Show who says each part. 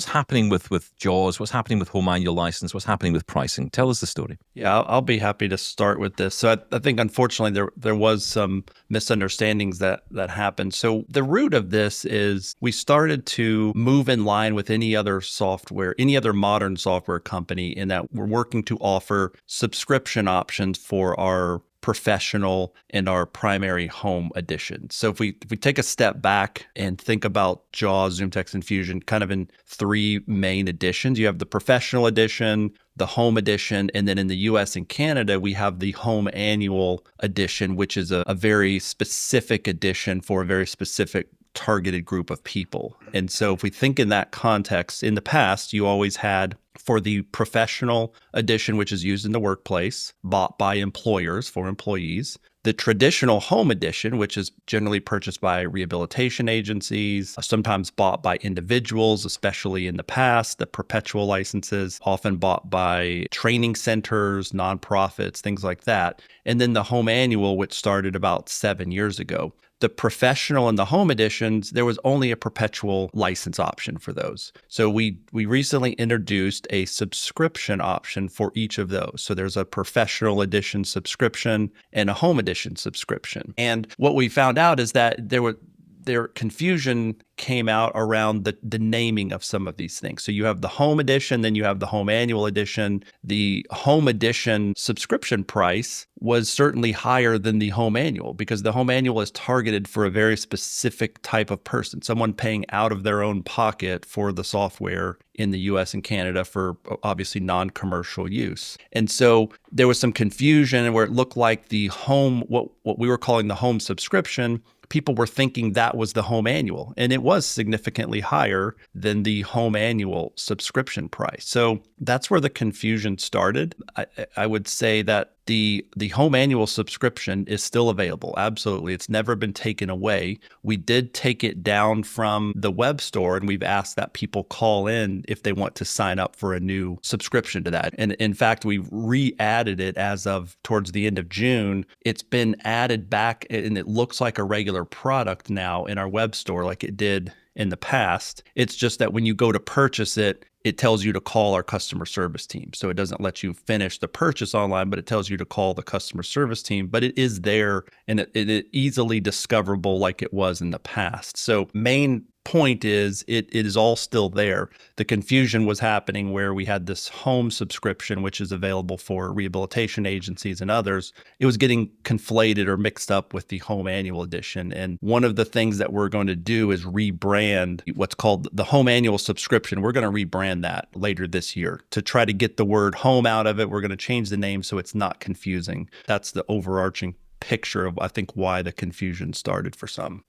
Speaker 1: What's happening with JAWS? What's happening with home annual license? What's happening with pricing? Tell us the story.
Speaker 2: Yeah, I'll be happy to start with this. So I think unfortunately there was some misunderstandings that happened. So the root of this is we started to move in line with any other software, any other modern software company, in that we're working to offer subscription options for our professional and our primary home edition. So if we take a step back and think about JAWS, Zoom Text and Fusion, kind of in three main editions. You have the professional edition, the home edition, and then in the US and Canada, we have the home annual edition, which is a very specific edition for a very specific targeted group of people. And so if we think in that context, in the past, you always had for the professional edition, which is used in the workplace, bought by employers for employees, the traditional home edition, which is generally purchased by rehabilitation agencies, sometimes bought by individuals, especially in the past, the perpetual licenses, often bought by training centers, nonprofits, things like that. And then the home annual, which started about 7 years ago. The professional and the home editions, there was only a perpetual license option for those. So we recently introduced a subscription option for each of those. So there's a professional edition subscription and a home edition subscription. And what we found out is that their confusion came out around the naming of some of these things. So you have the home edition, then you have the home annual edition. The home edition subscription price was certainly higher than the home annual because the home annual is targeted for a very specific type of person, someone paying out of their own pocket for the software in the US and Canada for obviously non-commercial use. And so there was some confusion where it looked like the home, what we were calling the home subscription, people were thinking that was the home annual, and it was significantly higher than the home annual subscription price. So that's where the confusion started. I would say that the home annual subscription is still available. Absolutely. It's never been taken away. We did take it down from the web store, and we've asked that people call in if they want to sign up for a new subscription to that. And in fact, we've re-added it as of towards the end of June. It's been added back, and it looks like a regular product now in our web store like it did in the past. It's just that when you go to purchase it, it tells you to call our customer service team. So it doesn't let you finish the purchase online, but it tells you to call the customer service team. But it is there, and it is easily discoverable like it was in the past. So main point is it is all still there. The confusion was happening where we had this home subscription, which is available for rehabilitation agencies and others. It was getting conflated or mixed up with the home annual edition. And one of the things that we're going to do is rebrand what's called the home annual subscription. We're going to rebrand that later this year to try to get the word home out of it. We're going to change the name so it's not confusing. That's the overarching picture of, I think, why the confusion started for some.